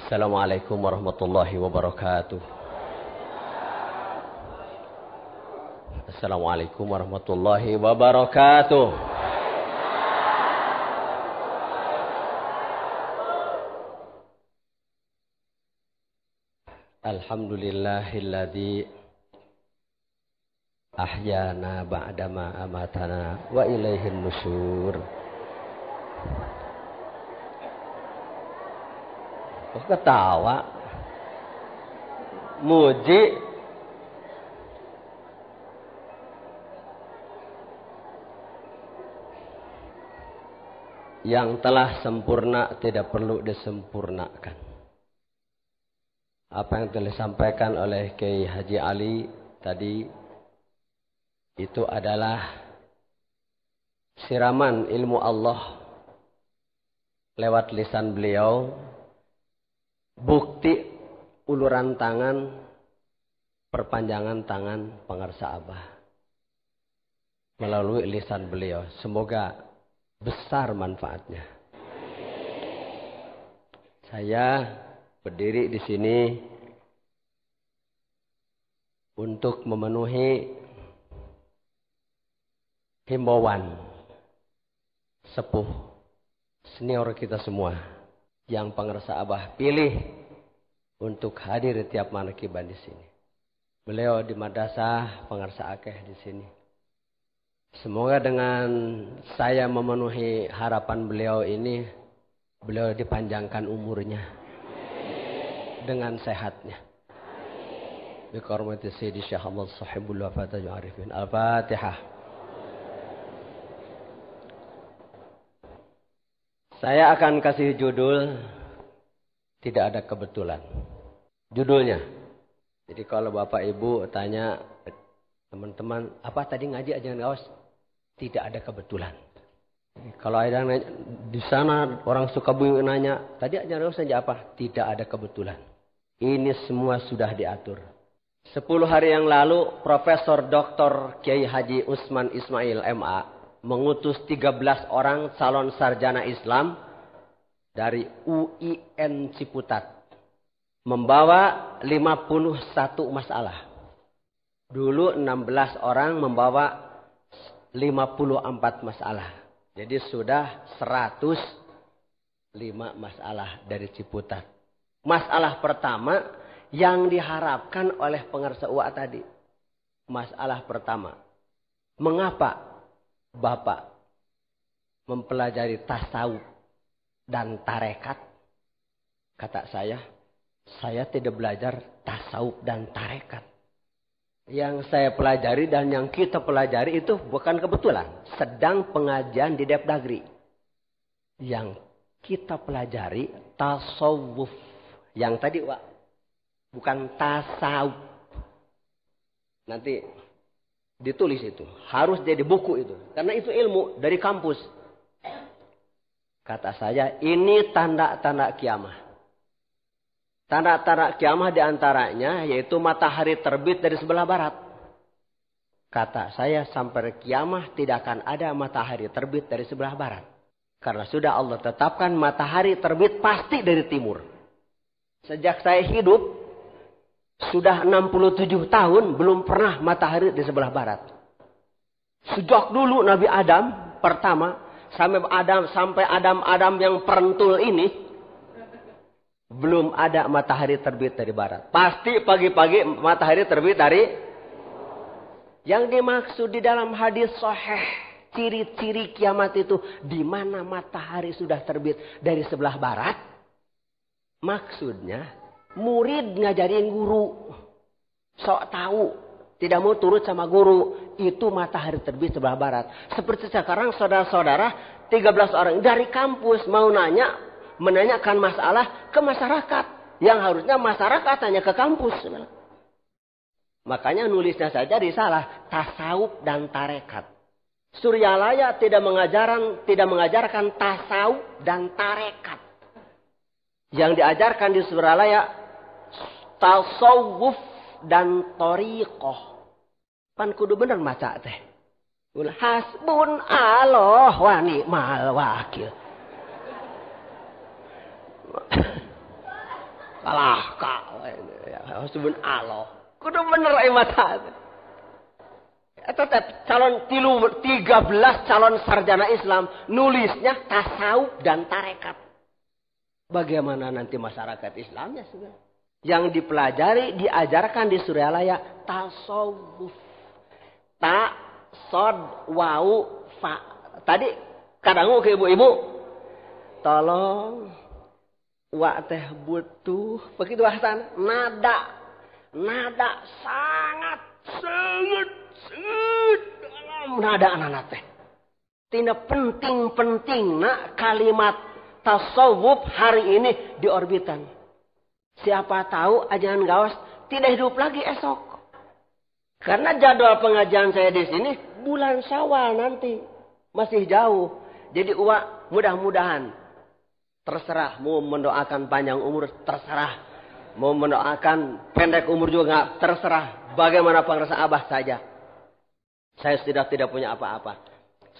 Assalamualaikum warahmatullahi wabarakatuh. Assalamualaikum warahmatullahi wabarakatuh. Alhamdulillahilladzi ahyana ba'dama amatana wa ilaihin nusyur. Kok ketawa? Muji. Yang telah sempurna tidak perlu disempurnakan. Apa yang telah disampaikan oleh Kiai Haji Ali tadi itu adalah siraman ilmu Allah lewat lisan beliau. Bukti uluran tangan, perpanjangan tangan pengarsa Abah melalui lisan beliau. Semoga besar manfaatnya. Saya berdiri di sini untuk memenuhi himbauan sepuh senior kita semua yang pengarsa Abah pilih untuk hadir di tiap manakiban di sini. Beliau di madrasah pengarsa akeh di sini. Semoga dengan saya memenuhi harapan beliau ini, beliau dipanjangkan umurnya dengan sehatnya. Bi karamati Sayyidi Syekh Ahmad Sahibul Wafatah Arifin. Al-Fatihah. Saya akan kasih judul tidak ada kebetulan. Judulnya. Jadi kalau Bapak Ibu tanya teman-teman, apa tadi ngaji ajaran Gaus? Tidak ada kebetulan. Kalau ada yang nanya, di sana orang Sukabumi nanya, tadi ajaran Gaus saja apa? Tidak ada kebetulan. Ini semua sudah diatur. 10 hari yang lalu, Profesor Dr. Kiai Haji Usman Ismail MA mengutus 13 orang calon sarjana Islam dari UIN Ciputat. Membawa 51 masalah. Dulu 16 orang membawa 54 masalah. Jadi sudah 105 masalah dari Ciputat. Masalah pertama yang diharapkan oleh pengarsa UA tadi. Masalah pertama. Mengapa Bapak mempelajari tasawuf dan tarekat? Kata saya tidak belajar tasawuf dan tarekat. Yang saya pelajari dan yang kita pelajari itu bukan kebetulan. Sedang pengajian di Depdagri. Yang kita pelajari tasawuf. Yang tadi Wak, bukan tasawuf. Nanti ditulis itu. Harus jadi buku itu. Karena itu ilmu dari kampus. Kata saya, ini tanda-tanda kiamah. Tanda-tanda kiamah diantaranya yaitu matahari terbit dari sebelah barat. Kata saya, sampai kiamah tidak akan ada matahari terbit dari sebelah barat. Karena sudah Allah tetapkan matahari terbit pasti dari timur. Sejak saya hidup, sudah 67 tahun belum pernah matahari di sebelah barat. Sejak dulu Nabi Adam pertama sampai Adam yang perentul ini belum ada matahari terbit dari barat. Pasti pagi-pagi matahari terbit dari. Yang dimaksud di dalam hadis sahih ciri-ciri kiamat itu di mana matahari sudah terbit dari sebelah barat. Maksudnya murid ngajarin guru. Sok tahu. Tidak mau turut sama guru. Itu matahari terbit sebelah barat. Seperti sekarang saudara-saudara 13 orang dari kampus mau menanyakan masalah ke masyarakat. Yang harusnya masyarakat tanya ke kampus. Makanya nulisnya saja risalah tasawuf dan tarekat. Suryalaya tidak mengajarkan tasawuf dan tarekat. Yang diajarkan di Suryalaya tasawuf dan thariqah. Pan kudu bener maca teh. Hasbun Allah wa ni'mal wakil. kalah kak. Subun Allah. Kudu bener mata. Atau calon 13 calon sarjana Islam nulisnya tasawuf dan tarekat. Bagaimana nanti masyarakat Islamnya sudah? Yang dipelajari, diajarkan di Suryalaya tasawuf. Ta, sod, wau, fa. Tadi kadang ke ibu-ibu, tolong wa teh butuh begitu bahasan nada sangat dalam nada anak teh. Tina penting nak kalimat tasawuf hari ini diorbitan. Siapa tahu ajaran gawas tidak hidup lagi esok. Karena jadwal pengajian saya di sini bulan Syawal nanti masih jauh. Jadi mudah-mudahan terserah mau mendoakan panjang umur terserah, mau mendoakan pendek umur juga terserah. Bagaimana pengerasa abah saja. Saya sudah tidak punya apa-apa.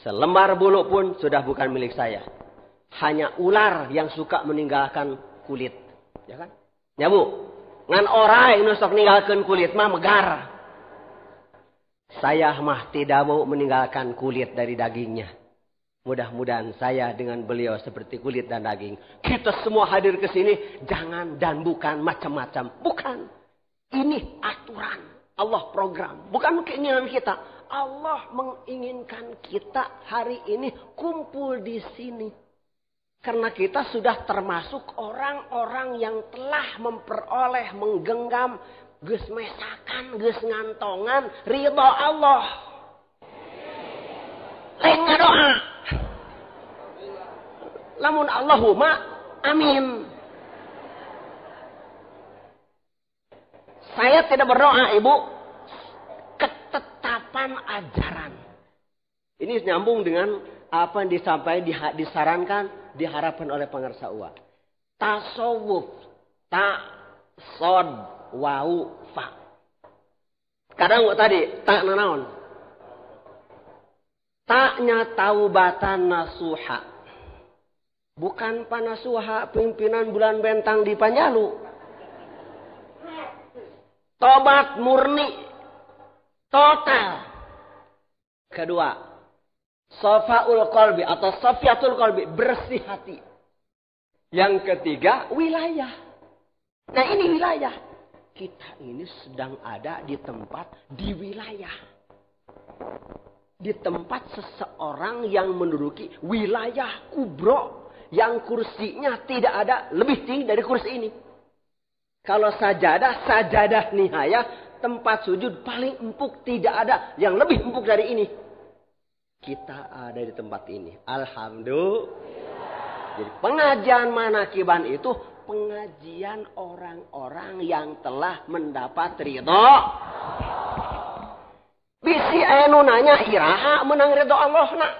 Selembar bulu pun sudah bukan milik saya. Hanya ular yang suka meninggalkan kulit. Ya kan? Ya bu. Ngan orang yang sok meninggalkan kulit mah megar. Saya mah tidak mau meninggalkan kulit dari dagingnya. Mudah-mudahan saya dengan beliau seperti kulit dan daging. Kita semua hadir ke sini. Jangan dan bukan macam-macam. Bukan. Ini aturan. Allah program. Bukan keinginan kita. Allah menginginkan kita hari ini kumpul di sini. Karena kita sudah termasuk orang-orang yang telah memperoleh, menggenggam, geus mesakan, geus ngantongan, ridho Allah. Lain ngadoa. Lamun Allahumma amin. Saya tidak berdoa ibu. Ketetapan ajaran. Ini nyambung dengan apa yang disampaikan, disarankan, diharapkan oleh pengarsa uwa. Tasawuf. Ta, sod, wau, fa. Kadang tadi, tak nanaon. Taknya taubatan nasuha. Bukan panasuha pimpinan bulan bentang di Panjalu. Tobat murni. Total. Kedua. Safaul qalbi atau safiatul qalbi. Bersih hati. Yang ketiga. Wilayah. Nah ini wilayah. Kita ini sedang ada di tempat. Di wilayah. Di tempat seseorang yang menduduki wilayah kubro. Yang kursinya tidak ada lebih tinggi dari kursi ini. Kalau sajadah nihaya. Tempat sujud paling empuk. Tidak ada yang lebih empuk dari ini. Kita ada di tempat ini. Alhamdulillah. Jadi pengajian manakiban itu. Pengajian orang-orang yang telah mendapat ridho. Bisi anu nanya iraha menang ridho Allah nak.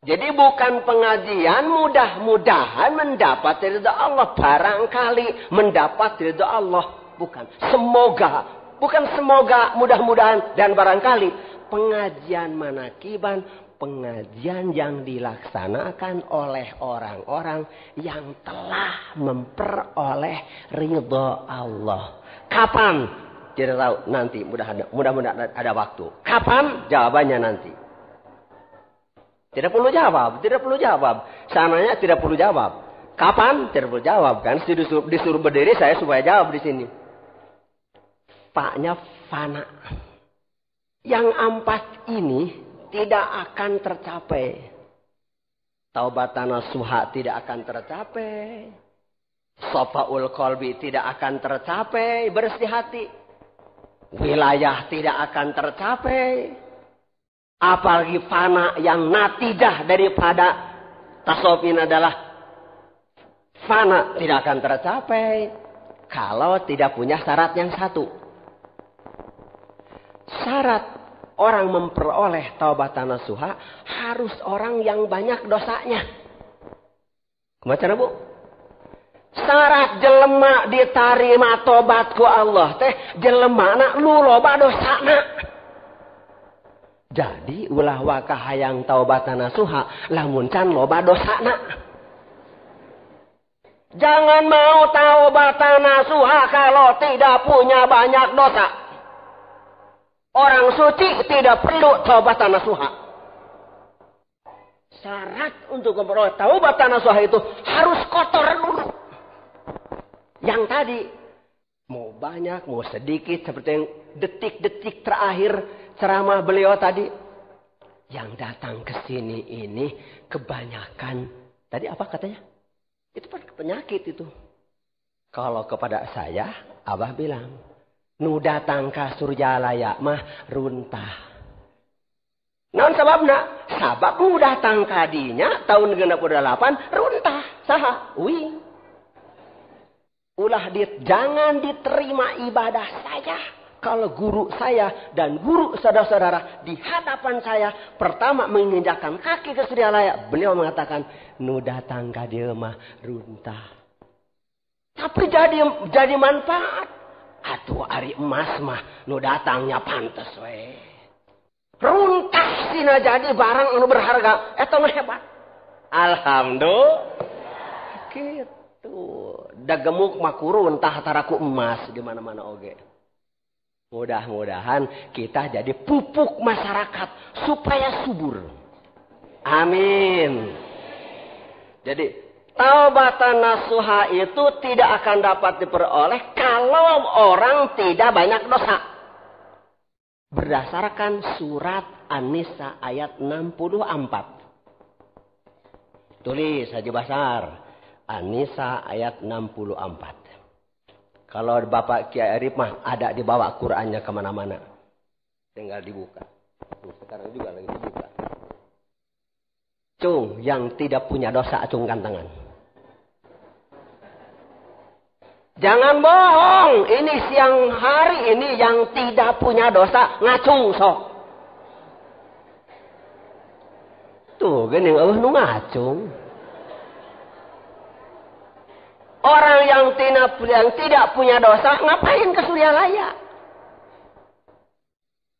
Jadi bukan pengajian mudah-mudahan mendapat ridho Allah. Barangkali mendapat ridho Allah. Bukan. Semoga. Bukan semoga mudah-mudahan dan barangkali. Pengajian manakiban. Pengajian yang dilaksanakan oleh orang-orang yang telah memperoleh ridho Allah. Kapan? Tidak tahu. Nanti mudah-mudahan ada waktu. Kapan? Jawabannya nanti. Tidak perlu jawab. Tidak perlu jawab. Sananya tidak perlu jawab. Kapan? Tidak perlu jawab. Kan disuruh berdiri saya supaya jawab di sini. Paknya fana. Yang empat ini tidak akan tercapai. Taubatan nasuha tidak akan tercapai. Safaul qalbi tidak akan tercapai. Bersih hati. Wilayah tidak akan tercapai. Apalagi fana yang natidah daripada tasawuf ini adalah fana tidak akan tercapai. Kalau tidak punya syarat yang satu. Syarat orang memperoleh taubatan nasuha harus orang yang banyak dosanya. Kemana bu? Syarat jelema diterima tobat ku Allah teh jelema na lu loba dosana. Jadi ulah wakah hayang taubatan nasuha lamun can loba dosana. Jangan mau taubatan nasuha kalau tidak punya banyak dosa. Orang suci tidak perlu taubatan nasuha. Syarat untuk memperoleh taubatan nasuha itu harus kotor dulu. Yang tadi, mau banyak, mau sedikit, seperti yang detik-detik terakhir ceramah beliau tadi. Yang datang ke sini ini kebanyakan, tadi apa katanya? Itu penyakit itu. Kalau kepada saya, Abah bilang, nu datang ka Surjalaya mah runtah. Naon sababna? Sabab nu datang kadinya tahun 68 runtah. Saha? Wing. Ulah jangan diterima ibadah saya. Kalau guru saya dan guru saudara-saudara di hadapan saya pertama menginjakkan kaki ke Surjalaya, beliau mengatakan, nu datang ka dieu mah runtah. Tapi jadi manfaat. Atuh ari emas mah nu datangnya pantes we. Runtah sina jadi barang anu berharga, eta mah hebat. Alhamdulillah. Kitu. Da gemuk mah kurun tah taraku emas di mana-mana oge. Mudah-mudahan kita jadi pupuk masyarakat supaya subur. Amin. Jadi taubatan nasuha itu tidak akan dapat diperoleh kalau orang tidak banyak dosa. Berdasarkan surat An-Nisa ayat 64. Tulis Haji Basar. An-Nisa ayat 64. Kalau Bapak Kiai Arif mah ada dibawa Qur'annya kemana-mana. Tinggal dibuka. Sekarang juga lagi dibuka. Cung, yang tidak punya dosa acungkan tangan. Jangan bohong. Ini siang hari ini yang tidak punya dosa ngacung sok. Tuh, gini nu ngacung. Orang yang tidak punya dosa ngapain ke Surjalaya?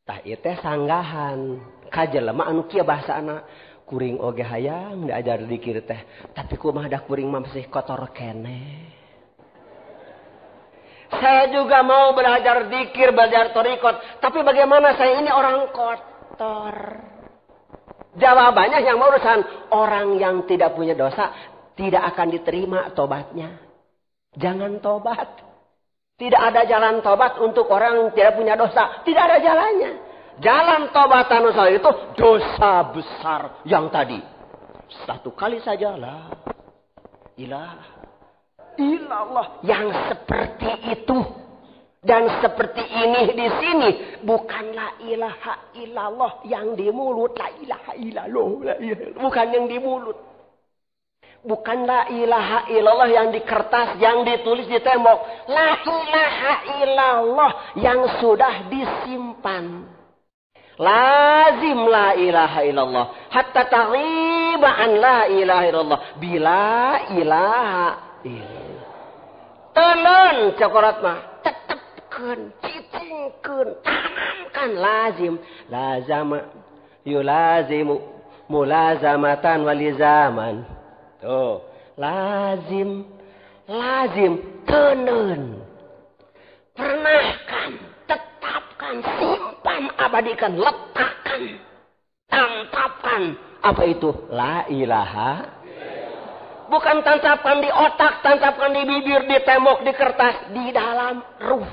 Tah ieu teh sanggahan. Ka jelema anu kieu bahasana kuring oge hayang diajar dikir teh, tapi kumaha da kuring mah masih kotor keneh. Saya juga mau belajar dikir, belajar torikot, tapi bagaimana saya ini orang kotor? Jawabannya yang urusan orang yang tidak punya dosa tidak akan diterima tobatnya. Jangan tobat. Tidak ada jalan tobat untuk orang yang tidak punya dosa. Tidak ada jalannya. Jalan tobatan dosa itu dosa besar yang tadi. Satu kali saja la ilaha illallah yang seperti itu. Dan seperti ini di sini bukan la ilaha illallah yang di mulut, la ilaha illallah, bukan yang di mulut. Bukan la ilaha illallah yang di kertas, yang ditulis di tembok. La ilaha illallah yang sudah disimpan. Lazim la ilaha illallah. Hatta taghiba an la ilaha illallah. Bila ilaha illallah. Tenan cokorat mah. Tetepkeun, cicingkeun, tanamkan lazim. Lazama yulazimu mulazamatan walizaman. Tuh, lazim, tenen. Pernahkan, tetapkan, simpan, abadikan, letakkan, tancapkan. Apa itu? La ilaha. Bukan tancapkan di otak, tancapkan di bibir, di tembok, di kertas, di dalam ruh.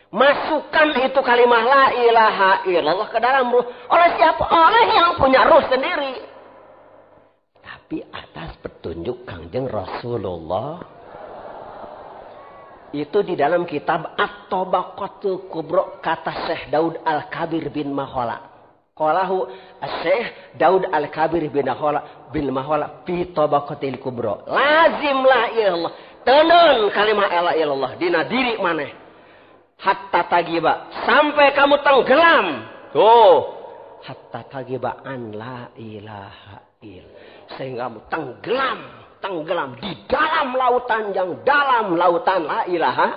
Masukkan itu kalimat la ilaha illallah ke dalam ruh. Oleh siapa? Oleh yang punya ruh sendiri. Tapi atas petunjuk Kangjeng Rasulullah. Itu di dalam kitab At-Tabaqatul Kubra kata Syekh Daud Al-Kabir bin Mahola. Qalahu Syekh Daud Al-Kabir bin Mahola fi Tabaqatil Kubra. Lazim la ilallah. Tenan kalimat la ilallah dina diri maneh. Hatta tagiba sampai kamu tenggelam. Tuh. Hatta tagiba an la ilaha illallah. Sehingga tenggelam di dalam lautan yang dalam, lautan la ilaha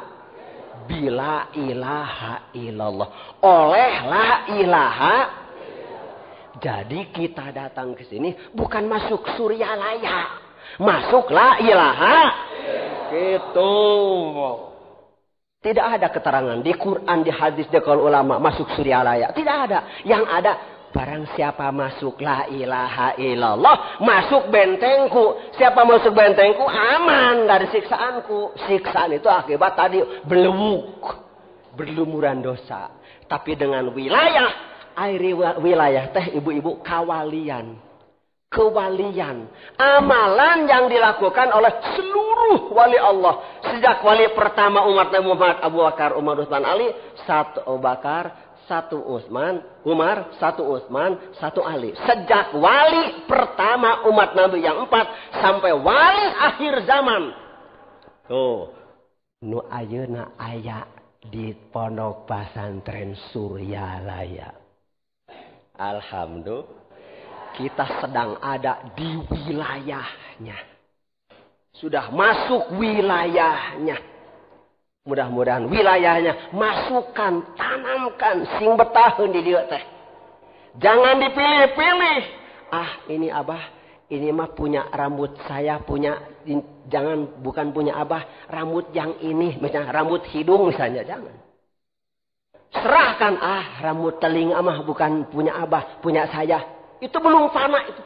bila ilaha illallah. Oleh la ilaha. Jadi kita datang ke sini bukan masuk Surjalaya, Masuk la ilaha. Gitu. Tidak ada keterangan di Quran, di hadis, di qaul ulama masuk surya layak. Tidak ada. Yang ada barang siapa masuk la ilaha illallah, masuk bentengku. Siapa masuk bentengku aman dari siksaanku. Siksaan itu akibat tadi berlumuran dosa. Tapi dengan wilayah, air wilayah teh ibu-ibu kawalian. Kewalian. Amalan yang dilakukan oleh seluruh wali Allah. Sejak wali pertama umat Nabi Muhammad, Abu Bakar, Umar, Utsman, Ali. Satu Abu Bakar, satu Utsman, Umar, satu Utsman, satu Ali. Sejak wali pertama umat Nabi yang 4 sampai wali akhir zaman. Tuh. Nu ayeuna aya di pondok pesantren Suryalaya. Alhamdulillah. Kita sedang ada di wilayahnya. Sudah masuk wilayahnya. Mudah-mudahan wilayahnya masukkan, tanamkan, sing betaheun di dieu teh. Jangan dipilih-pilih. Ah, ini Abah, ini mah punya rambut saya, bukan punya Abah, rambut yang ini, misalnya rambut hidung misalnya, jangan. Serahkan, rambut telinga mah bukan punya Abah, punya saya. Itu belum fana itu.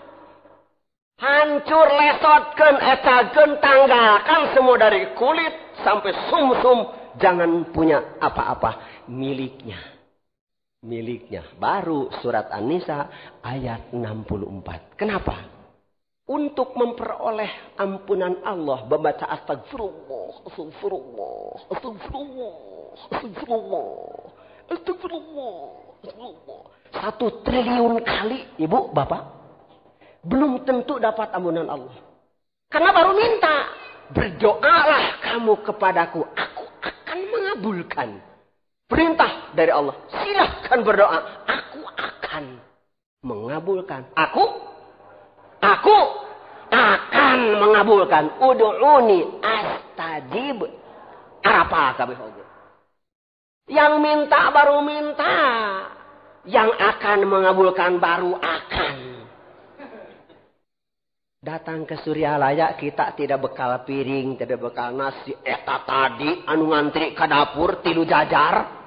Hancur, lesotkan, etakan, tanggalkan semua dari kulit sampai sumsum. Jangan punya apa-apa. Miliknya. Baru surat An-Nisa ayat 64. Kenapa? Untuk memperoleh ampunan Allah. Membaca astagfirullah. Astagfirullah. 1 triliun kali, ibu, bapak, belum tentu dapat ampunan Allah. Karena baru minta, berdoalah kamu kepadaku, aku akan mengabulkan. Perintah dari Allah, silahkan berdoa, aku akan mengabulkan. Aku akan mengabulkan. Ud'uni astajib. Apa kabeh oge. Yang minta baru minta. Yang akan mengabulkan baru akan. Datang ke Suryalaya kita tidak bekal piring, tidak bekal nasi. Eta tadi anu ngantri ke dapur tilu jajar.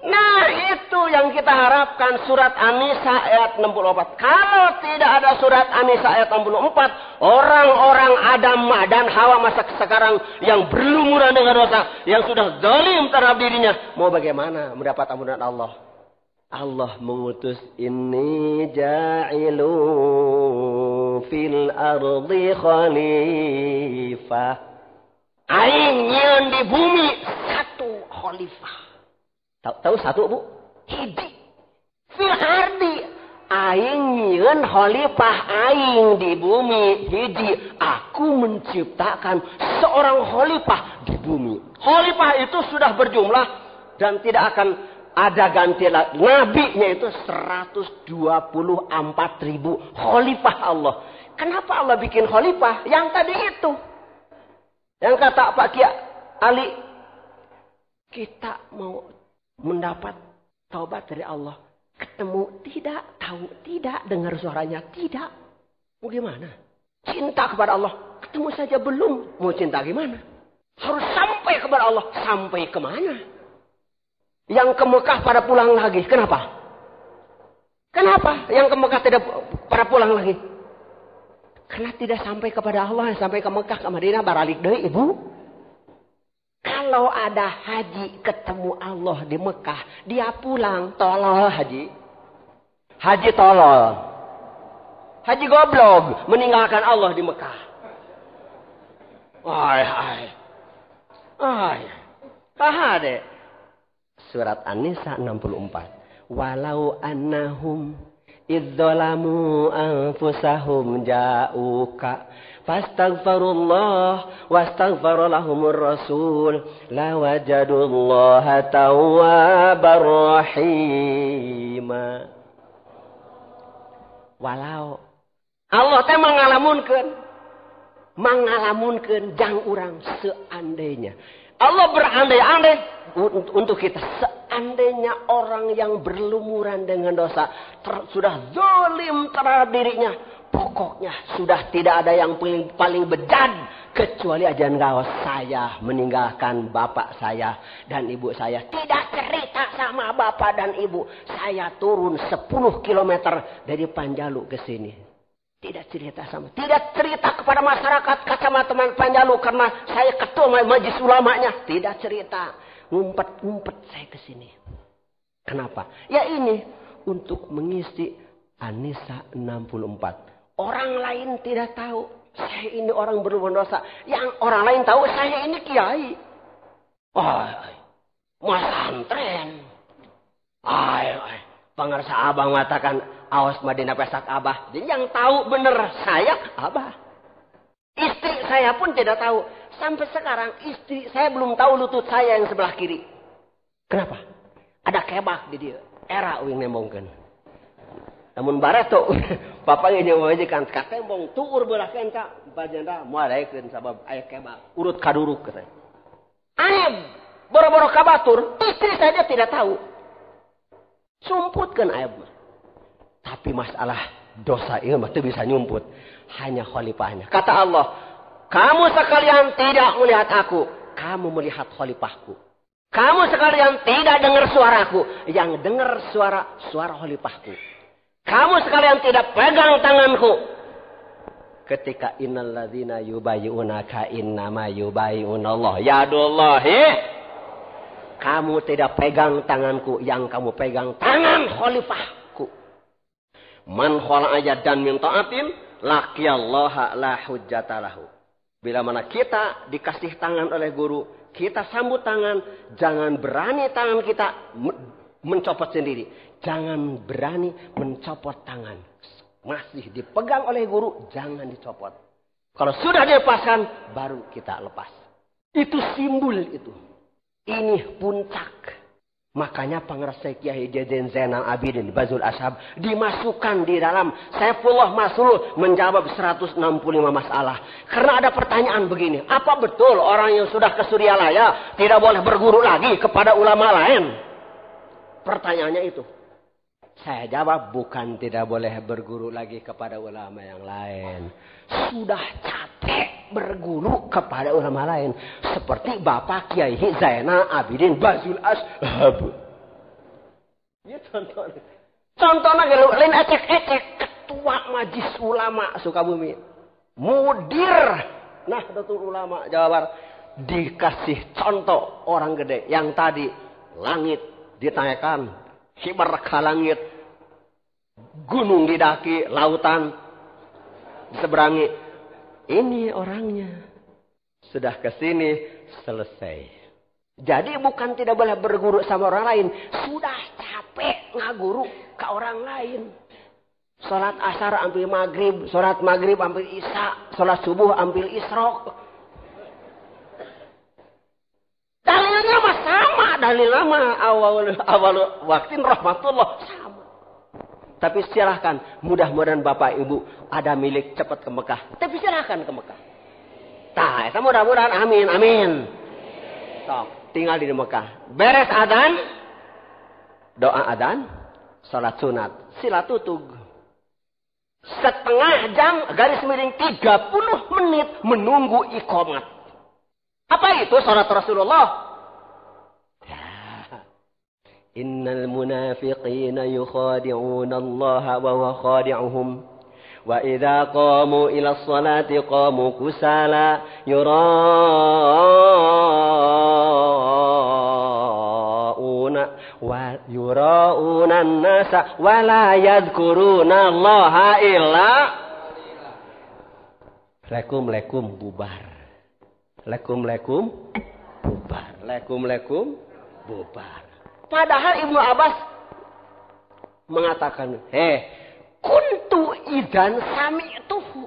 Nah itu yang kita harapkan surat An-Nisa ayat 64. Kalau tidak ada surat An-Nisa ayat 64, orang-orang Adam dan Hawa masa sekarang yang berlumuran dengan dosa, yang sudah zalim terhadap dirinya, mau bagaimana mendapat ampunan Allah? Allah mengutus inni ja'ilu fil ardi khalifah. Aing nyieun di bumi satu khalifah. Tahu satu bu? Hiji. Fil ardi. Aing nyieun khalifah aing di bumi. Hiji. Aku menciptakan seorang khalifah di bumi. Khalifah itu sudah berjumlah dan tidak akan ada ganti lagi. Nabinya itu 124.000 khalifah Allah. Kenapa Allah bikin khalifah? Yang tadi itu. Yang kata Pak Kia Ali, kita mau mendapat taubat dari Allah. Ketemu tidak, tahu tidak, dengar suaranya tidak. Mau gimana? Cinta kepada Allah. Ketemu saja belum. Mau cinta gimana? Harus sampai kepada Allah. Sampai kemana? Yang ke Mekah pada pulang lagi. Kenapa? Kenapa yang ke Mekah tidak pada pulang lagi? Karena tidak sampai kepada Allah. Sampai ke Mekah, ke Madinah, baralik deui ibu. Kalau ada haji ketemu Allah di Mekah, dia pulang, tolol haji. Haji tolol. Haji goblok, meninggalkan Allah di Mekah. Tahade. Surat An-Nisa 64. Walau annahum idzalamu anfusahum ja'uka fastaghfirullah wastaghfara lahumur rasul lawajadullaha tawwabar rahima. Walau Allah teh mangalamunkeun jang urang seandainya. Allah berandai-andai untuk kita. Seandainya orang yang berlumuran dengan dosa sudah zalim terhadap dirinya, Pokoknya sudah tidak ada yang paling bejat kecuali ajaran gawas. Saya meninggalkan bapak saya dan ibu saya. Tidak cerita sama bapak dan ibu. Saya turun 10 kilometer dari Panjalu ke sini. Tidak cerita kepada masyarakat Kecamatan Panjalu karena saya ketua majelis ulamanya. Tidak cerita. Ngumpet saya ke sini. Kenapa? Ya ini untuk mengisi An-Nisa 64. Orang lain tidak tahu. Saya ini orang berdosa. Yang orang lain tahu saya ini kiai. Mas antren. Pangarsa abang mengatakan awas Madinah pesak abah. Jadi yang tahu benar saya abah. Istri saya pun tidak tahu. Sampai sekarang istri saya belum tahu lutut saya yang sebelah kiri. Kenapa? Ada kebak di dia. Era uing nembongkan. Namun bareto bapaknya nyawajikan katembong tuur belah kenta bajanda moalaikeun sabab aya kebak urut kaduruk katanya. Aib boro-boro kabatur istri saja tidak tahu. Sumputkeun aib mah. Tapi masalah dosa ieu mah teu bisa nyumput, hanya khalifahnya. Kata Allah, kamu sekalian tidak melihat aku, kamu melihat khalifahku. Kamu sekalian tidak dengar suaraku, yang dengar suara khalifahku. Kamu sekalian tidak pegang tanganku. Ketika innalladzina yubayyi'unaka innama yubayyi'unallah yadullahi. Kamu tidak pegang tanganku, yang kamu pegang tangan khalifahku. Man khala ajadan min ta'atin laqiyallaha la hujjatalahu. Bila mana kita dikasih tangan oleh guru, kita sambut tangan, jangan berani tangan kita mencopot sendiri. Jangan berani mencopot tangan. Masih dipegang oleh guru, jangan dicopot. Kalau sudah dilepaskan, baru kita lepas. Itu simbol itu. Ini puncak. Makanya Pangeran Kiai Jaden Zainal Abidin Bazul Ashab dimasukkan di dalam Saifullah Maslul menjawab 165 masalah. Karena ada pertanyaan begini. Apa betul orang yang sudah ke Suryalaya tidak boleh berguru lagi kepada ulama lain? Pertanyaannya itu. Saya jawab bukan tidak boleh berguru lagi kepada ulama yang lain. Sudah capek berguru kepada ulama lain. Seperti Bapak Kiai Zainal Abidin Bazul Ashab. Ya contohnya lain ecek-ecek. Ketua Majelis Ulama Sukabumi. Mudir Nahdlatul Ulama Jawa Barat. Dikasih contoh orang gede. Yang tadi langit ditanyakan. Kibar ke langit, gunung didaki, lautan diseberangi. Ini orangnya. Sudah ke sini, selesai. Jadi bukan tidak boleh berguru sama orang lain. Sudah capek ngaguru ke orang lain. Salat asar ambil maghrib, salat maghrib ambil isya, salat subuh ambil isrok. Dalilnya mah sama, dalil lama awal waktin rahmatullah sama. Tapi silahkan, mudah-mudahan Bapak Ibu ada milik cepat ke Mekah. Tapi silahkan ke Mekah. Tah, eta mudah-mudahan amin. Sok, tinggal di Mekah. Beres adzan, doa adzan, salat sunat, silatutug. Setengah jam garis miring 30 menit menunggu iqamat. Apa itu salat Rasulullah? Innal munafiqina yukhadi'una Allah wa huwa khadi'uhum. Wa idza qamu ila sholati qamu kusala yura'una an-nasa wa la yadhkuruna Allah illa Lekum bubar. Lekum bubar. Padahal Ibnu Abbas mengatakan, kuntu idan sami'tuhu.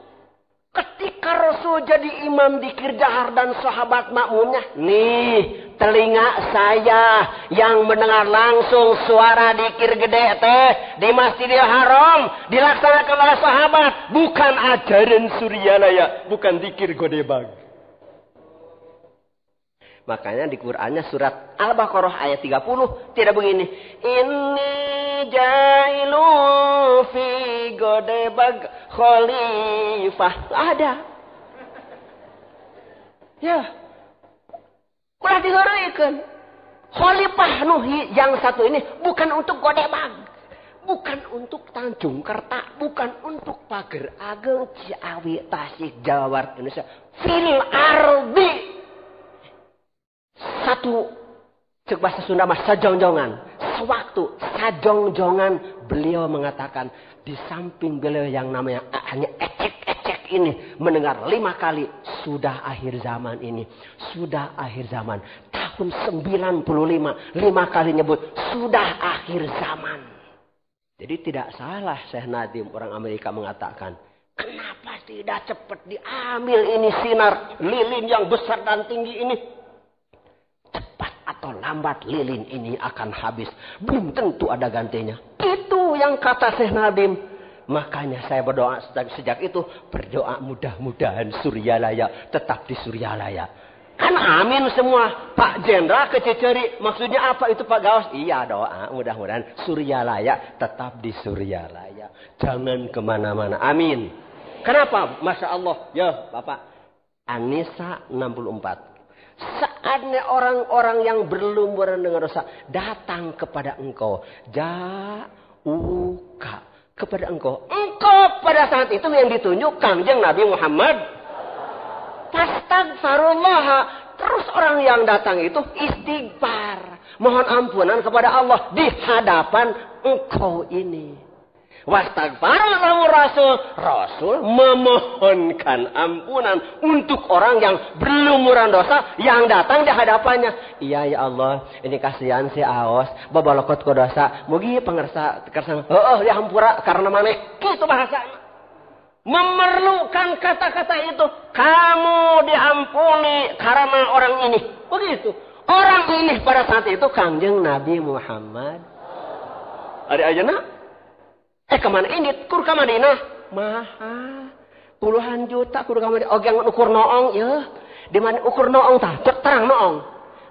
Ketika Rasul jadi imam dikir jahar dan sahabat makmumnya, nih telinga saya yang mendengar langsung suara dikir gede teh di Masjidil Haram dilaksanakan oleh sahabat, bukan ajaran Suryalaya, bukan dikir godebag. Makanya di Qur'annya surat Al-Baqarah ayat 30 tidak begini. Inni jailu fi godebag khalifah. Ada. Ya. Ulah diheureuykeun. Khalifah Nuhi yang satu ini bukan untuk Godebag. Bukan untuk Tanjung Kerta. Bukan untuk Pager Ageng, Ciawi, Tasik, Jawa Barat, Indonesia. Fil ardi. Satu. Cek bahasa Sunda mas sajongjongan. Sewaktu sajongjongan beliau mengatakan. Di samping beliau yang namanya hanya ecek-ecek ini. Mendengar 5 kali. Sudah akhir zaman ini. Sudah akhir zaman. Tahun 95. 5 kali nyebut. Sudah akhir zaman. Jadi tidak salah Syekh Nadim orang Amerika mengatakan. Kenapa tidak cepat diambil ini sinar lilin yang besar dan tinggi ini. Cepat atau lambat lilin ini akan habis. Belum tentu ada gantinya. Itu yang kata Syekh Nadim. Makanya saya berdoa sejak itu. Berdoa mudah-mudahan Suryalaya tetap di Suryalaya. Kan amin semua. Pak Jenderal ke Ciceri. Maksudnya apa itu Pak Gaos? Iya doa. Mudah-mudahan Suryalaya tetap di Suryalaya. Jangan kemana-mana. Amin. Kenapa? Masya Allah. Ya Bapak. An-Nisa 64. Saatnya orang-orang yang berlumuran dengan dosa. Datang kepada engkau. Ja'uka. Kepada engkau. Engkau pada saat itu yang ditunjuk Kangjeng Nabi Muhammad. Astagfirullah. Terus orang yang datang itu istighfar. Mohon ampunan kepada Allah. Di hadapan engkau ini. Wastagfarallahu Rasul. Rasul memohonkan ampunan. Untuk orang yang berlumuran dosa. Yang datang di hadapannya. Iya ya Allah. Ini kasihan si Aos. Babalokot ke dosa. Mugi pengersa. Oh dihampura. Karena maneh. Gitu bahasanya. Memerlukan kata-kata itu. Kamu diampuni karena orang ini. Begitu. Orang ini pada saat itu Kangjeng Nabi Muhammad. Ada aja nak? Kemana ini? Kur ke Madinah. Mahal. Puluhan juta kur ke Madinah. Oke ukur noong ya. Di mana ukur noong tah? Cek terang noong.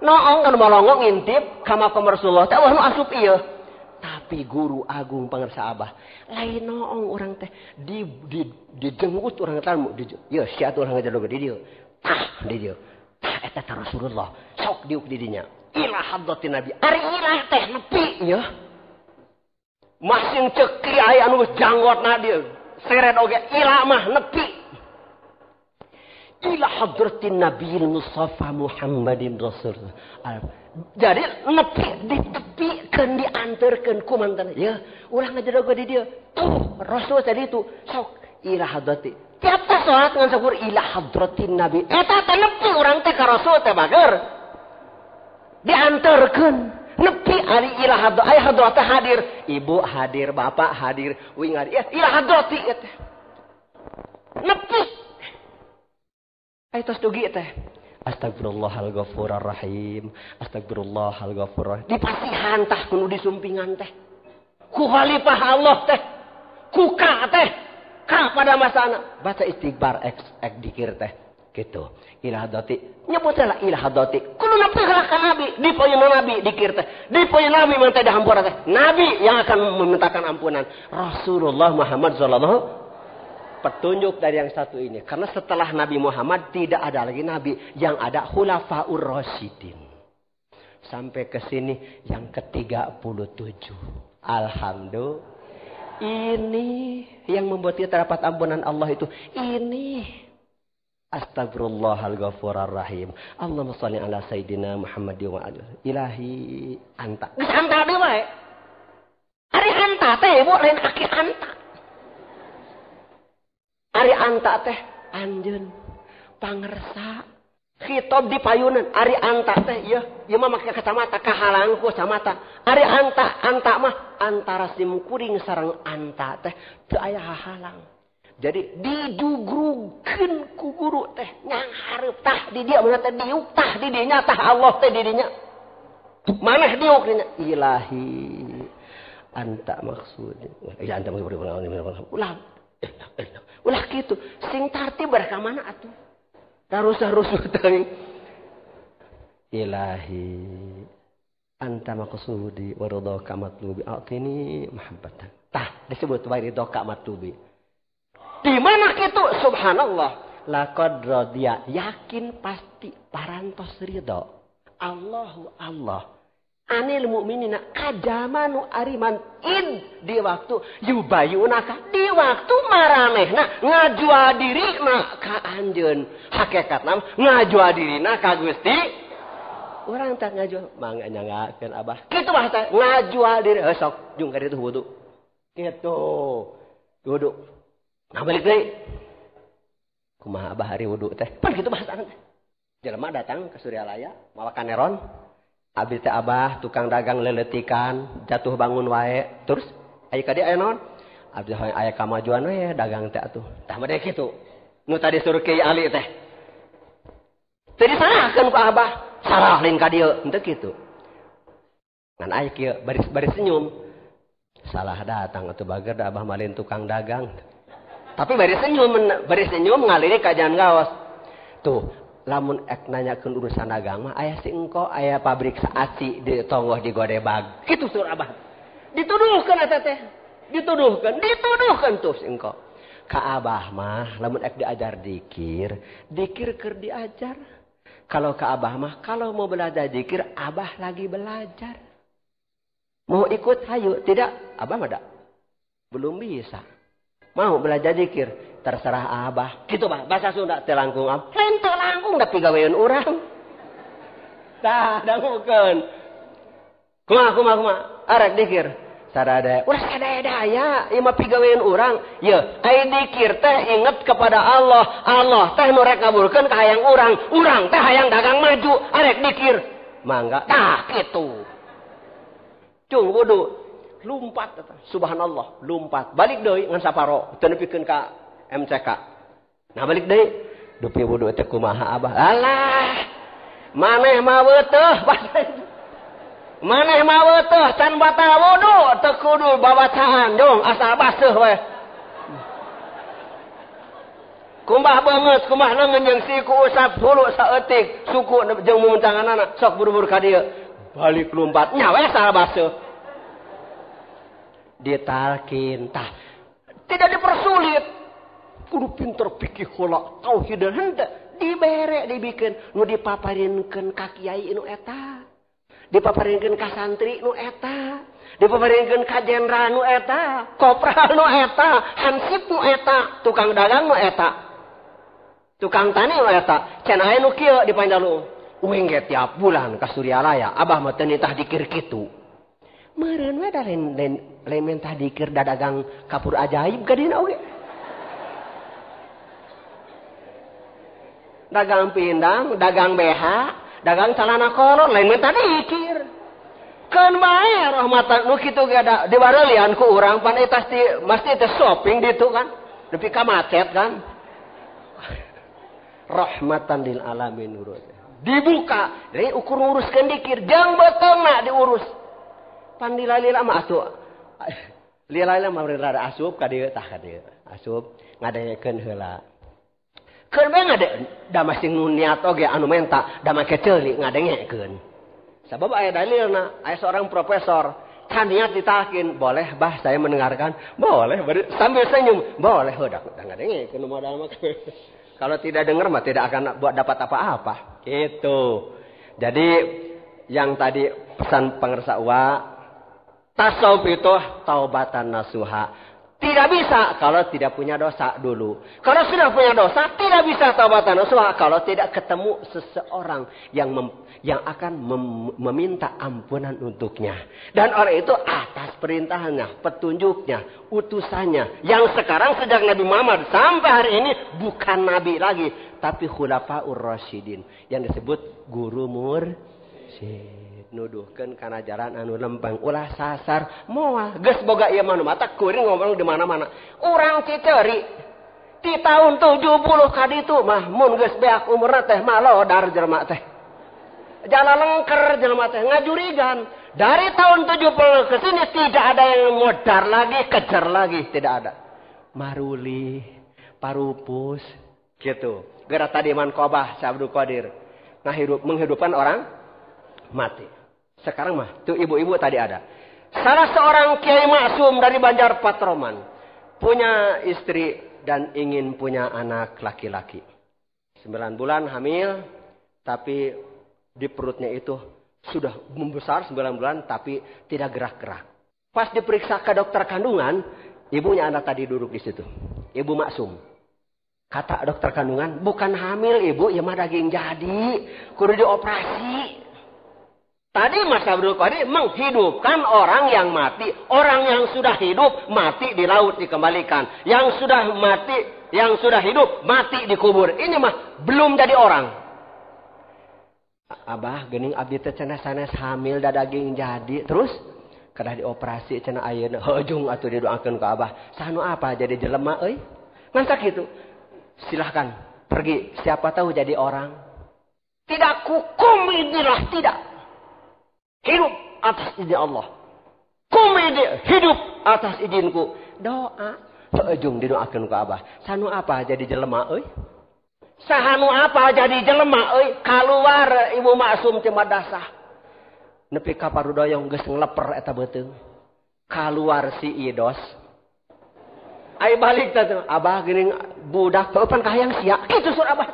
Noong kan balongong ngintip. Kama Rasulullah. Tawah nu asup iya. Tapi guru agung pangersa Abah. Lain noong orang teh. Dijenggut orang tamu. Ya siat orang ngajar di dia. Tah di dia. Tah eta Rasulullah. Sok diuk di dinya. Ilah hadratin Nabi. Ari ilah teh nepi ya. Masing cek kiai anu janggot na dia. Seret oge ilah mah nepi. Ilah hadratin Nabiil Mustafa Muhammadin Rasulullah. Jadi nepi ditepikeun dianterkeun ku mantan. Ya, ulah ngajadogo di dia. Tuh, Rasul tadi itu sok ila hadrati. Tiap salat ngan sakur ila hadratin Nabi. Eta teh nepi urang teh ka Rasul teh bager. Dianterkeun. Nepi ari ila hadrati. Ai hadrati hadir. Ibu hadir, bapak hadir, uing hadir. Ya, ila hadrati teh. Nepi. Ai tos dugi teh. Astagfirullahal-ghafurur rahim. Astagfirullahal ghafurur. Dipasihan tah kudu disumpingan teh. Ku khalifah Allah teh. Ku ka teh. Ka pada masana baca istighfar ek dikir teh. Gitu. Ilah hadati. Nyebutlah ilah hadati. Kudu nepi ka Nabi, dipoyeun Nabi dikir teh. Dipoyeun Nabi mah teh dihampura teh. Nabi yang akan memintakan ampunan. Rasulullah Muhammad sallallahu petunjuk dari yang satu ini. Karena setelah Nabi Muhammad tidak ada lagi Nabi. Yang ada Khulafaur Rasyidin. Sampai ke sini yang ke-37. Alhamdulillah. Ini yang membuat kita dapat ampunan Allah itu. Ini. Astagfirullahalghafurur rahim. Allahumma shalli ala Sayyidina Muhammad wa ala ilahi anta. Anta deui wae. Ari anta teh bu lain aki anta. Ari anta teh anjeun pangersa khitab di payunan. Ari anta teh ieu mah make kacamata kahalang ku kacamata. Ari anta mah antara sim kuring sareng anta teh teu aya hahalang. Jadi dijugrugkeun ku guru teh nyang hareup tah di dia mana teh diuk tah di dinya tah Allah teh di dinya. Maneh diuk dinya ilahi anta maksud. Ya anta maksud ulah gitu. Sing tartib baraka mana atuh? Tarus-tarus teuing. Ilahi anta maqsudi wa ridhaka matlubi atini mahabbatan. Tah disebut wa ridhaka matlubi. gitu subhanallah. Laqad radiya, yakin pasti parantos ridho. Allahu Allah. Anil mu'minina kajamanu ariman di waktu yubayunaka di waktu maranehna ngajual dirina ka anjeun. Hakikatna ngajual dirina ka Gusti. Urang tak ngajual mangga nyangakeun Abah. Kitu bahasa ngajual diri sok jung ka ditu wudu. Kitu. Wudu. Nah balik deui. Kumaha Abah hari wudu teh? Pan kitu bahasana teh. Jelema datang ke Suryalaya mawa kaneron. Abdi teh Abah tukang dagang leletikan, jatuh bangun wae. Terus aya ka dieu aya naon? Abdi aya kamajuan we dagang teh atuh. Tah mah kitu. Nu tadi suruh Kiai Ali teh. Teu disarahkeun ku Abah, sarah lain ka dieu, henteu kitu. Ngan aya kieu baris senyum. Salah datang atuh bager da Abah malin tukang dagang. Tapi baris senyum ngaliri ka jalan gaos. Tuh, lamun ek nanyakeun urusan dagang mah aya si engko aya pabrik saasi di tonggoh di Godebag. Kitu sur Abah. Dituduhkeun eta teh. Dituduhkeun tuh si engko. Ka Abah mah lamun ek diajar dikir keur diajar. Kalau ka Abah mah kalau mau belajar dikir Abah lagi belajar. Mau ikut hayu tidak? Abah mah belum bisa. Mau belajar zikir, terserah Abah. Gitu bah, bahasa Sunda teu langkung Abah. Lain teu langkung da pigaweun urang. Tah, dangukeun. Kumaha arek zikir. Sarada, ulah sadaya ieu mah pigaweun urang. Ye, ai zikir teh inget kepada Allah. Allah teh nu rek ngabulkeun ka hayang urang teh hayang dagang maju, arek zikir. Mangga, tah kitu. Cung wudu. Lumpat, subhanallah, lumpat. Balik deui ngan saparo, teu nepikeun ka MCK. Nah balik deui, dupi wudu teh kumaha Abah? Alah, maneh mah weuteuh, maneh mah weuteuh, can batal wudu, teu kudu babacaan, jong asal baseuh we. Kumbah beungeut, kumbah leungeun jeung siku usap hulu saeutik, suku jeung mumuncanganana, sok buru-buru ka dieu. Balik lumpat, nya we asal baseuh. Ditalkin tah tidak dipersulit kudu pinter pikir heula tauhid henteu dibere dibikeun nu dipaparinkeun ka kiai nu eta dipaparinkeun ka santri nu eta dipaparinkeun ka jenderal nu eta kopral nu eta hansip nu eta tukang dagang nu eta tukang tani nu eta can aya nu kieu di Panjalu uing ge tiap bulan ka Suryalaya Abah mah teu nitah dikir kitu meureun we da lain mentah dikir dagang kapur ajaib ka dina oge. Dagang pindang, dagang BH, dagang celana kolor lain mentah dikir. Keun bae rahmatan nu kitu ge da dibareulian ku urang pan eta mesti teh shopping ditu kan. Nepi ka macet kan. Rahmatan lil alamin urut. Dibuka, dari ukur nguruskeun dikir jeung beteungna diurus. Pan lila mah asup. Lila mah rada asup ka dieu tah ka dieu. Asup ngadengekeun heula. Keun bae ngade da masing nu niat oge anu menta da make ceuli ngadengekeun. Sabab aya dalilna, aya seorang profesor can niat ditalkin, boleh bah saya mendengarkan? Boleh, sambil senyum. Boleh heudak ngadengekeun nu modal mah. Kalau tidak dengar mah tidak akan dapat apa-apa. Gitu. Jadi yang tadi pesan pengersa wa tasawuf itu taubatan nasuha. Tidak bisa kalau tidak punya dosa dulu. Kalau sudah punya dosa, tidak bisa taubatan nasuha kalau tidak ketemu seseorang yang akan meminta ampunan untuknya. Dan orang itu atas perintahnya, petunjuknya, utusannya. Yang sekarang sejak Nabi Muhammad sampai hari ini bukan Nabi lagi. Tapi khulafaur rasyidin. Yang disebut guru mursyid. Nuduhkeun kana jalan anu lempeng ulah sasar moal geus boga ieu mah mata kuring ngomong di mana-mana urang Ciceuri di tahun 70 ka ditu mah mun geus beak umurna teh malodar jelema teh jalan lengker jelema teh ngajurigan dari tahun 70 ke sini tidak ada yang modar lagi kejar lagi tidak ada maruli parupus gitu gara tadi man Qobah Syabdul Qadir menghidupkan orang mati. Sekarang mah tuh ibu-ibu tadi ada. Salah seorang kiai maksum dari Banjar Patroman punya istri dan ingin punya anak laki-laki. 9 bulan hamil, tapi di perutnya itu sudah membesar 9 bulan, tapi tidak gerak-gerak. Pas diperiksa ke dokter kandungan, ibunya anak tadi duduk di situ. Ibu Maksum. Kata dokter kandungan, bukan hamil ibu, ya mah daging jadi. Kudu dioperasi. Tadi Mas Abdul Qadir menghidupkan orang yang mati. Orang yang sudah hidup, mati di laut dikembalikan. Yang sudah mati, yang sudah hidup, mati dikubur. Ini mah belum jadi orang. Abah, gening abdi teh cenah sanes hamil da daging jadi. Terus kada dioperasi cenah ayeuna hejung atuh didoakeun ka Abah. Sanu apa jadi jelema euy? Ngan sakitu. Silahkan pergi, siapa tahu jadi orang. Tidak hukum inilah tidak. Hidup atas izin Allah. Komedi hidup atas izinku. Doa. Ujung didoakeun ka Abah. Sanu apa jadi jelema euy? Sahanu apa jadi jelema euy? Kaluar Ibu Maksum teh madrasah. Nepi ka parudoyong geus ngleper eta beuteung. Kaluar si Idos. Ai balik teh Abah geuning budak pan kahayang sia. Kitu sur Abah.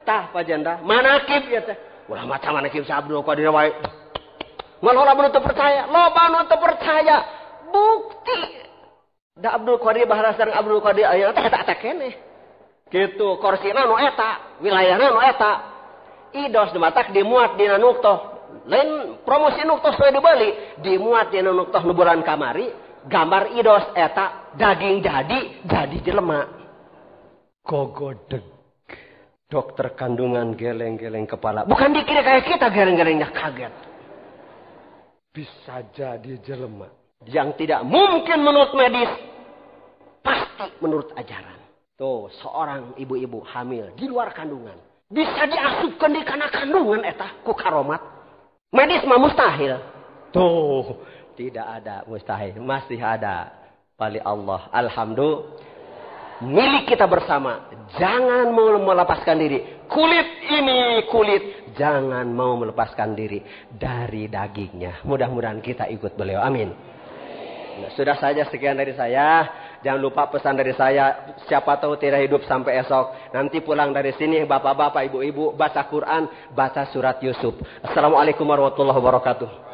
Tah pajanda manakib ya teh. Ulah macam manakib si Abdul Qadir wae. Malah urang teu percaya, loba nu teu percaya. Bukti da Abdul Qadir bahasa sareng Abdul Qadir aya teh eta keneh. Kitu korsina nu eta, wilayahna nu eta. Idos dimatak dimuat dina nuktoh. Lain promosi nuktoh soe dibeli, dimuat dina nuktoh nu bulan kamari, gambar Idos eta daging jadi jelema. Gogodeg. Dokter kandungan geleng-geleng kepala. Bukan dikira kayak kita geleng-gelengnya kaget. Bisa jadi jelema. Yang tidak mungkin menurut medis. Pasti menurut ajaran. Tuh seorang ibu-ibu hamil di luar kandungan. Bisa diasupkan di kana kandungan eta ku karomat. Medis mah mustahil. Tuh tidak ada mustahil. Masih ada. Wali Allah. Alhamdulillah. Milik kita bersama. Jangan mau melepaskan diri. Kulit ini kulit. Jangan mau melepaskan diri dari dagingnya. Mudah-mudahan kita ikut beliau. Amin. Nah, sudah saja sekian dari saya. Jangan lupa pesan dari saya. Siapa tahu tidak hidup sampai esok. Nanti pulang dari sini bapak-bapak, ibu-ibu. Baca Quran. Baca surat Yusuf. Assalamualaikum warahmatullahi wabarakatuh.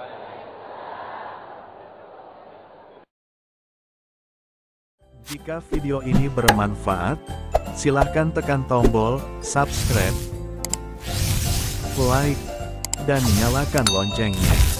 Jika video ini bermanfaat, silahkan tekan tombol subscribe, like, dan nyalakan loncengnya.